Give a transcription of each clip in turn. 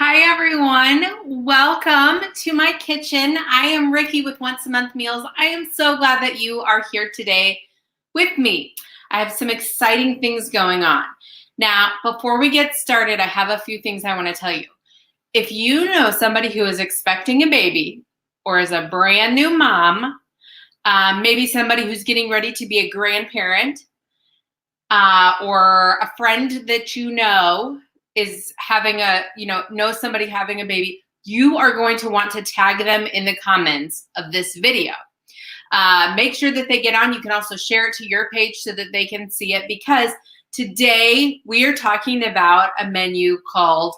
Hi everyone, welcome to my kitchen. I am Ricki with Once a Month Meals. I am so glad that you are here today with me. I have some exciting things going on. Now, before we get started, I have a few things I want to tell you. If you know somebody who is expecting a baby or is a brand new mom, maybe somebody who's getting ready to be a grandparent, or a friend that you know is having know somebody having a baby, you are going to want to tag them in the comments of this video. Make sure that they get on. You can also share it to your page so that they can see it, because today we are talking about a menu called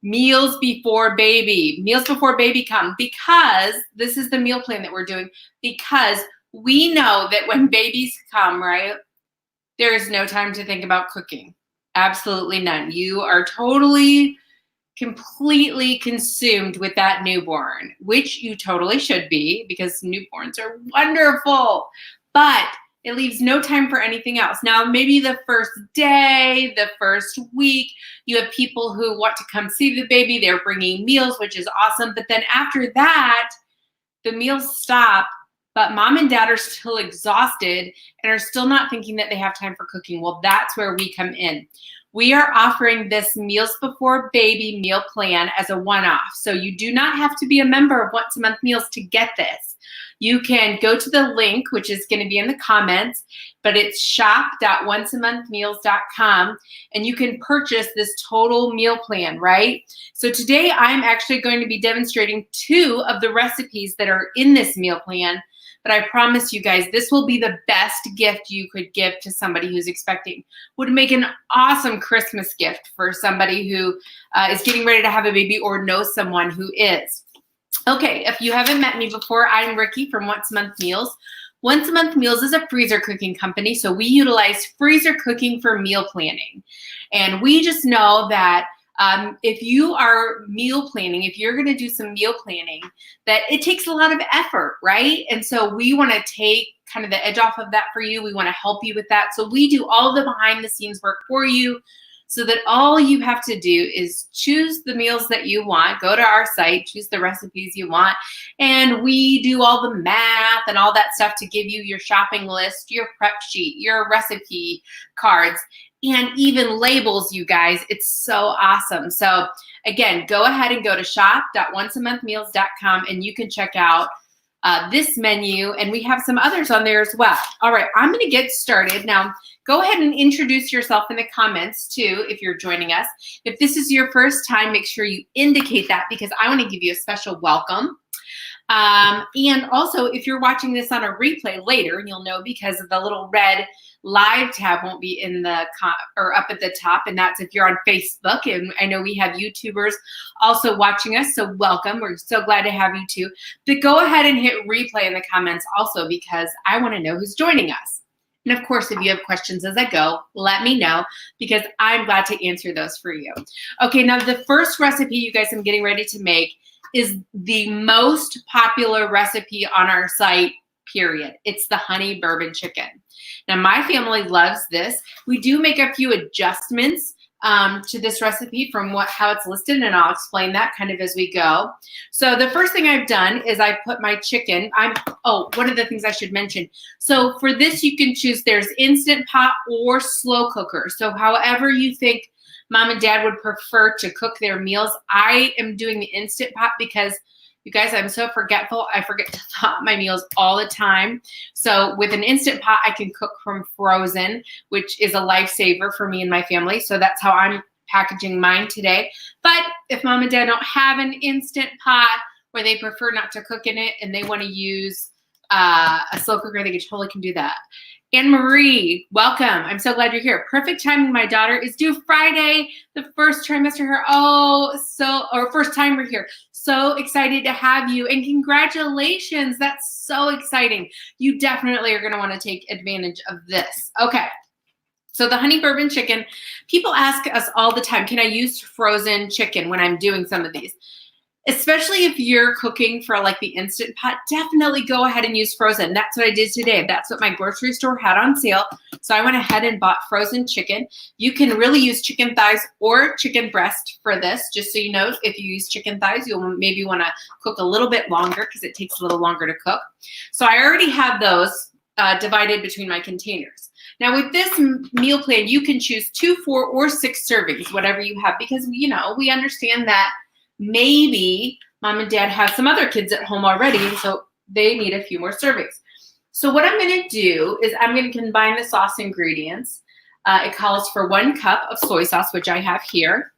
Meals Before Baby. Meals Before Baby Come, because this is the meal plan that we're doing, because we know that when babies come, right, there is no time to think about cooking. Absolutely none. You are totally, completely consumed with that newborn, which you totally should be, because newborns are wonderful, but it leaves no time for anything else. Now, maybe the first day, the first week, you have people who want to come see the baby. They're bringing meals, which is awesome. But then after that, the meals stop, but mom and dad are still exhausted and are still not thinking that they have time for cooking. Well, that's where we come in. We are offering this Meals Before Baby meal plan as a one-off. So you do not have to be a member of Once a Month Meals to get this. You can go to the link, which is going to be in the comments, but it's shop.onceamonthmeals.com, and you can purchase this total meal plan, right? So today I'm actually going to be demonstrating 2 of the recipes that are in this meal plan. But I promise you guys, this will be the best gift you could give to somebody who's expecting. Would make an awesome Christmas gift for somebody who is getting ready to have a baby or knows someone who is. Okay, if you haven't met me before, I'm Ricki from Once a Month Meals. Once a Month Meals is a freezer cooking company, so we utilize freezer cooking for meal planning. And we just know that if you are meal planning, if you're going to do some meal planning, that it takes a lot of effort, right? And so we want to take kind of the edge off of that for you. We want to help you with that. So we do all the behind the scenes work for you, so that all you have to do is choose the meals that you want, go to our site, choose the recipes you want, and we do all the math and all that stuff to give you your shopping list, your prep sheet, your recipe cards, and even labels, you guys. It's so awesome. So again, go ahead and go to shop.onceamonthmeals.com and you can check out this menu, and we have some others on there as well. All right, I'm going to get started. Now, go ahead and introduce yourself in the comments too if you're joining us. If this is your first time, make sure you indicate that, because I want to give you a special welcome. And also, if you're watching this on a replay later, and you'll know because the little red live tab won't be in the or up at the top, and that's if you're on Facebook. And I know we have YouTubers also watching us, so welcome. We're so glad to have you too. But go ahead and hit replay in the comments also, because I want to know who's joining us. And of course, if you have questions as I go, let me know, because I'm glad to answer those for you. Okay, now the first recipe you guys I'm getting ready to make is the most popular recipe on our site, period. It's the honey bourbon chicken. Now, my family loves this. We do make a few adjustments to this recipe from how it's listed, and I'll explain that kind of as we go. So the first thing I've done is I put my chicken. One of the things I should mention. So for this, you can choose, there's Instant Pot or slow cooker. So however you think mom and dad would prefer to cook their meals. I am doing the Instant Pot because, you guys, I'm so forgetful. I forget to thaw my meals all the time. So with an Instant Pot, I can cook from frozen, which is a lifesaver for me and my family. So that's how I'm packaging mine today. But if mom and dad don't have an Instant Pot, or they prefer not to cook in it and they want to use a slow cooker, they totally can do that. Anne Marie, welcome. I'm so glad you're here. Perfect timing. My daughter is due Friday, the first trimester here. First timer here. So excited to have you, and congratulations. That's so exciting. You definitely are going to want to take advantage of this. Okay. So the honey bourbon chicken, people ask us all the time, can I use frozen chicken when I'm doing some of these? Especially if you're cooking for like the Instant Pot, definitely go ahead and use frozen. That's what I did today. That's what my grocery store had on sale. So I went ahead and bought frozen chicken. You can really use chicken thighs or chicken breast for this. Just so you know, if you use chicken thighs, you'll maybe want to cook a little bit longer because it takes a little longer to cook. So I already have those divided between my containers. Now with this meal plan, you can choose 2, 4, or 6 servings, whatever you have, because you know, we understand that maybe mom and dad have some other kids at home already, and so they need a few more servings. So what I'm going to do is I'm going to combine the sauce ingredients. It calls for 1 cup of soy sauce, which I have here.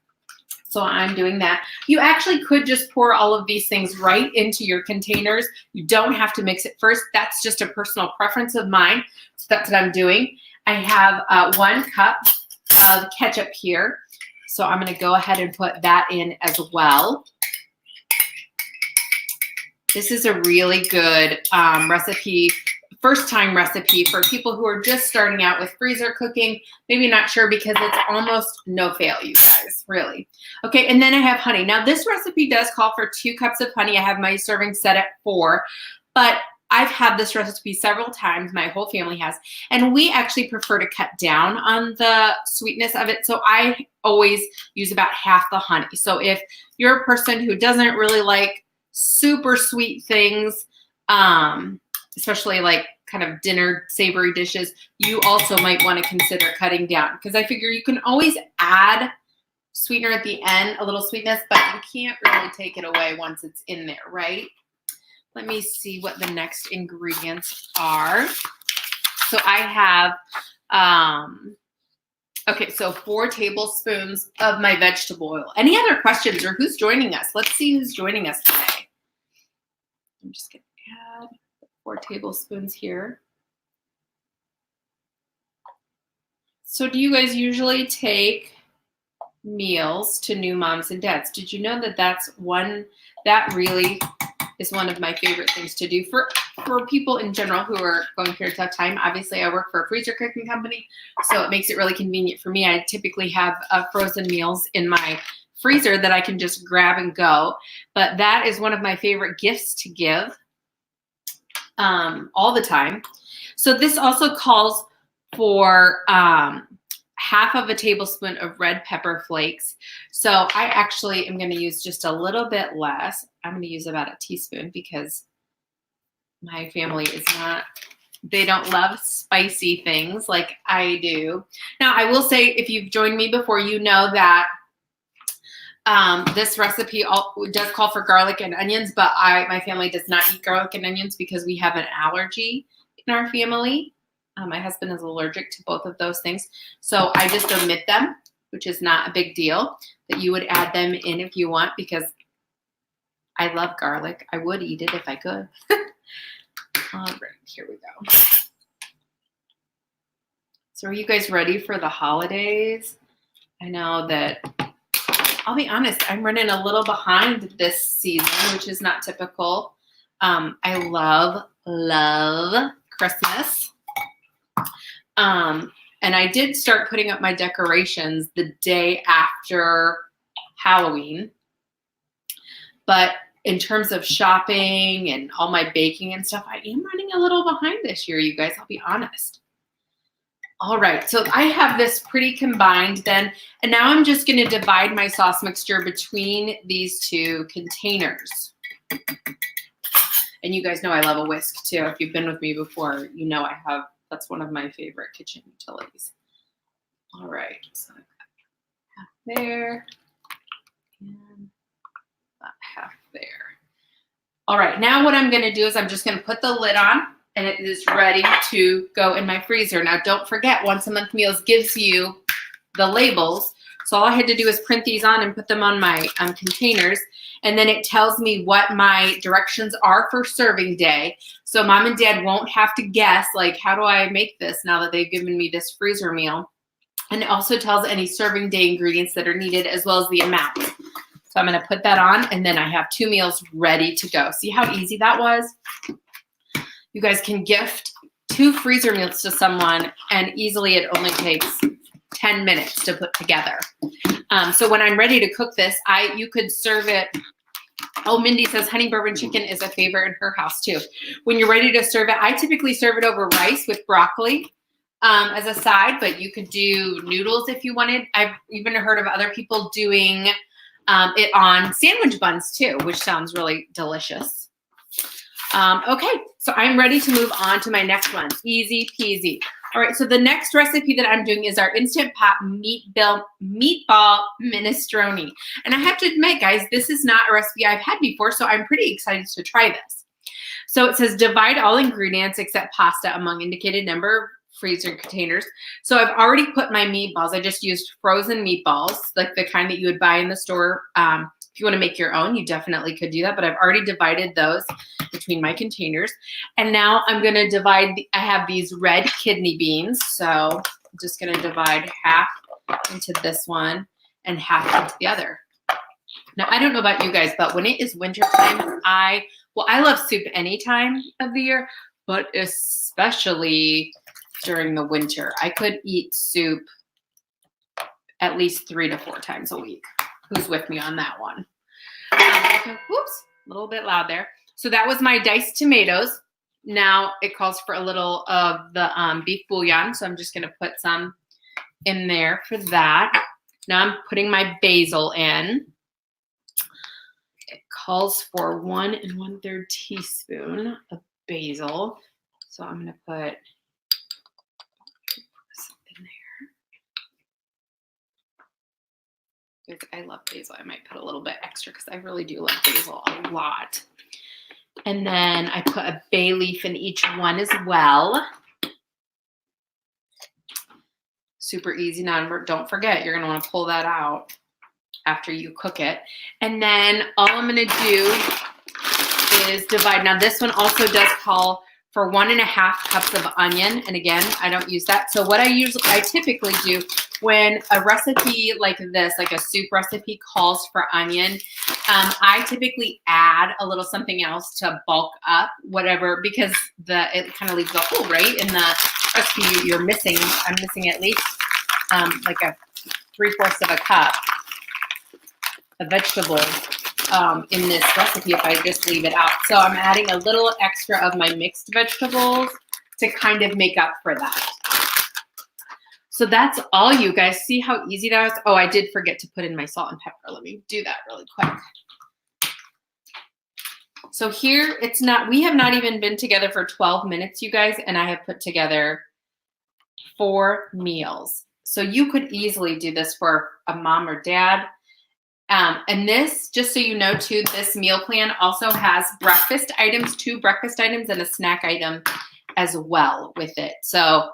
So I'm doing that. You actually could just pour all of these things right into your containers. You don't have to mix it first. That's just a personal preference of mine. So that's what I'm doing. I have 1 cup of ketchup here. So I'm going to go ahead and put that in as well. This is a really good recipe, first-time recipe for people who are just starting out with freezer cooking. Maybe not sure because it's almost no fail, you guys, really. Okay, and then I have honey. Now this recipe does call for 2 cups of honey. I have my serving set at 4, but I've had this recipe several times, my whole family has, and we actually prefer to cut down on the sweetness of it. So I always use about half the honey. So if you're a person who doesn't really like super sweet things, especially like kind of dinner savory dishes, you also might want to consider cutting down, because I figure you can always add sweetener at the end, a little sweetness, but you can't really take it away once it's in there, right? Let me see what the next ingredients are. So I have, okay, so 4 tablespoons of my vegetable oil. Any other questions or who's joining us? Let's see who's joining us today. I'm just going to add 4 tablespoons here. So do you guys usually take meals to new moms and dads? Did you know that that really is one of my favorite things to do for people in general who are going through a tough time. Obviously, I work for a freezer cooking company, so it makes it really convenient for me. I typically have frozen meals in my freezer that I can just grab and go. But that is one of my favorite gifts to give all the time. So this also calls for half of a tablespoon of red pepper flakes. So I actually am going to use just a little bit less. I'm going to use about a teaspoon because my family is not, they don't love spicy things like I do. Now, I will say, if you've joined me before, you know that this recipe does call for garlic and onions, but my family does not eat garlic and onions because we have an allergy in our family. My husband is allergic to both of those things. So I just omit them, which is not a big deal. But you would add them in if you want, because I love garlic. I would eat it if I could. All right, here we go. So are you guys ready for the holidays? I know that, I'll be honest, I'm running a little behind this season, which is not typical. I love Christmas. And I did start putting up my decorations the day after Halloween. But in terms of shopping and all my baking and stuff, I am running a little behind this year, you guys, I'll be honest. All right, so I have this pretty combined then, and now I'm just gonna divide my sauce mixture between these 2 containers. And you guys know I love a whisk too. If you've been with me before, you know that's one of my favorite kitchen utilities. All right, so I've got half there and about half there. All right, now what I'm gonna do is I'm just gonna put the lid on, and it is ready to go in my freezer. Now don't forget, Once a Month Meals gives you the labels. So all I had to do is print these on and put them on my containers. And then it tells me what my directions are for serving day. So mom and dad won't have to guess, like, how do I make this now that they've given me this freezer meal? And it also tells any serving day ingredients that are needed, as well as the amount. So I'm gonna put that on, and then I have 2 meals ready to go. See how easy that was? You guys can gift 2 freezer meals to someone, and easily it only takes 10 minutes to put together. So when I'm ready to cook this, you could serve it Oh, Mindy says honey bourbon chicken is a favorite in her house too. When you're ready to serve it, I typically serve it over rice with broccoli as a side, but you could do noodles if you wanted. I've even heard of other people doing it on sandwich buns too, which sounds really delicious. Okay, so I'm ready to move on to my next one. Easy peasy. All right, so the next recipe that I'm doing is our Instant Pot meatball minestrone. And I have to admit, guys, this is not a recipe I've had before, so I'm pretty excited to try this. So it says divide all ingredients except pasta among indicated number of freezer containers. So I've already put my meatballs. I just used frozen meatballs, like the kind that you would buy in the store. If you want to make your own, you definitely could do that, but I've already divided those between my containers. And now I'm going to divide, I have these red kidney beans. So I'm just going to divide half into this one and half into the other. Now, I don't know about you guys, but when it is winter time, I love soup any time of the year, but especially during the winter. I could eat soup at least 3 to 4 times a week. Who's with me on that one? Whoops, a little bit loud there. So that was my diced tomatoes. Now it calls for a little of the beef bouillon. So I'm just going to put some in there for that. Now I'm putting my basil in. It calls for 1 1/3 teaspoon of basil. So I'm going to put in there. I love basil. I might put a little bit extra because I really do love basil a lot. And then I put a bay leaf in each one as well. Super easy. Now, don't forget, you're going to want to pull that out after you cook it. And then all I'm going to do is divide. Now, this one also does call for 1 1/2 cups of onion. And again, I don't use that. So what I typically do when a recipe like this, like a soup recipe, calls for onion, I typically add a little something else to bulk up whatever, because it kind of leaves a hole, right? In the recipe you're missing. I'm missing at least like a 3/4 of a cup of vegetables in this recipe if I just leave it out. So I'm adding a little extra of my mixed vegetables to kind of make up for that. So that's all, you guys. See how easy that was? Oh, I did forget to put in my salt and pepper. Let me do that really quick. So here, we have not even been together for 12 minutes, you guys, and I have put together 4 meals. So you could easily do this for a mom or dad. And this, just so you know too, this meal plan also has breakfast items, 2 breakfast items and a snack item as well with it. So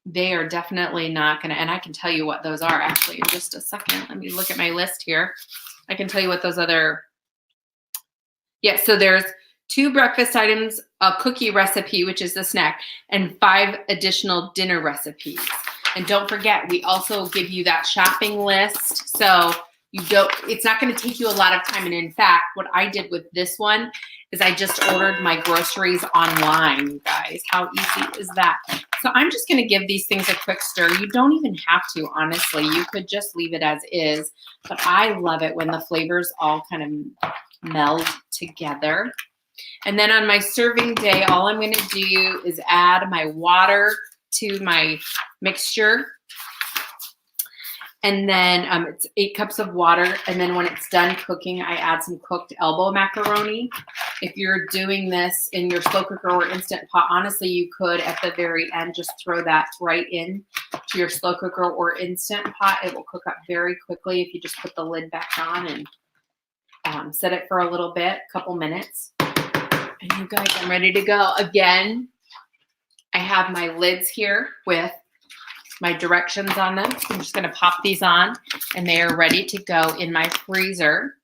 they are definitely not going to, and I can tell you what those are actually in just a second. Let me look at my list here. I can tell you what those other, so there's 2 breakfast items, a cookie recipe, which is the snack, and 5 additional dinner recipes. And don't forget, we also give you that shopping list. So it's not going to take you a lot of time. And in fact, what I did with this one is I just ordered my groceries online, you guys. How easy is that? So I'm just going to give these things a quick stir. You don't even have to, honestly. You could just leave it as is. But I love it when the flavors all kind of meld together. And then on my serving day, all I'm going to do is add my water to my mixture. And then it's 8 cups of water. And then when it's done cooking, I add some cooked elbow macaroni. If you're doing this in your slow cooker or Instant Pot, honestly, you could at the very end just throw that right in to your slow cooker or Instant Pot. It will cook up very quickly if you just put the lid back on and set it for a little bit, a couple minutes. And you guys, I'm ready to go. Again, I have my lids here with my directions on them. So I'm just going to pop these on, and they are ready to go in my freezer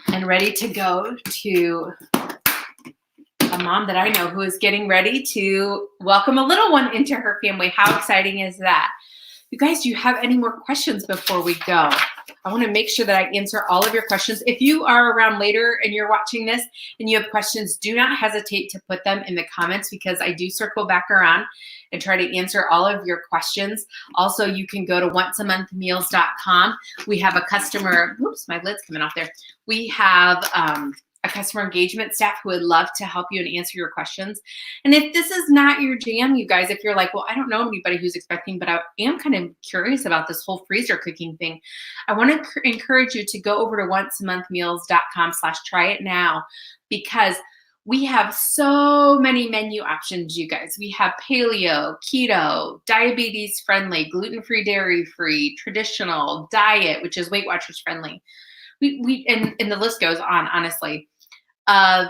and ready to go to a mom that I know who is getting ready to welcome a little one into her family. How exciting is that? You guys, do you have any more questions before we go? I want to make sure that I answer all of your questions. If you are around later and you're watching this and you have questions, do not hesitate to put them in the comments, because I do circle back around and try to answer all of your questions. Also, you can go to onceamonthmeals.com. We have a customer, oops, my lid's coming off there. We have a customer engagement staff who would love to help you and answer your questions. And if this is not your jam, you guys, if you're like, well, I don't know anybody who's expecting, but I am kind of curious about this whole freezer cooking thing, I want to encourage you to go over to onceamonthmeals.com/try it now, because we have so many menu options, you guys. We have paleo, keto, diabetes friendly, gluten-free, dairy-free, traditional, diet, which is Weight Watchers friendly. And the list goes on, honestly, of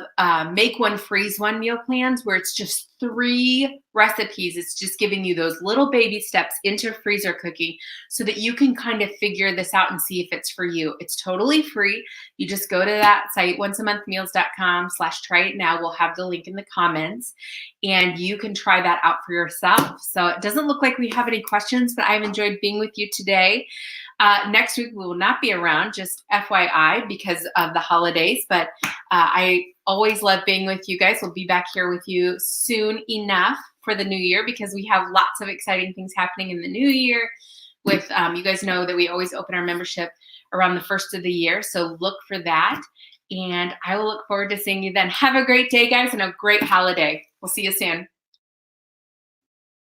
make one, freeze one meal plans, where it's just 3 recipes. It's just giving you those little baby steps into freezer cooking so that you can kind of figure this out and see if it's for you. It's totally free. You just go to that site, onceamonthmeals.com/try it now. We'll have the link in the comments, and you can try that out for yourself. So it doesn't look like we have any questions, but I've enjoyed being with you today. Next week, we will not be around, just FYI, because of the holidays, but I always love being with you guys. We'll be back here with you soon enough for the new year, because we have lots of exciting things happening in the new year. With you guys know that we always open our membership around the first of the year, so look for that. And I will look forward to seeing you then. Have a great day, guys, and a great holiday. We'll see you soon.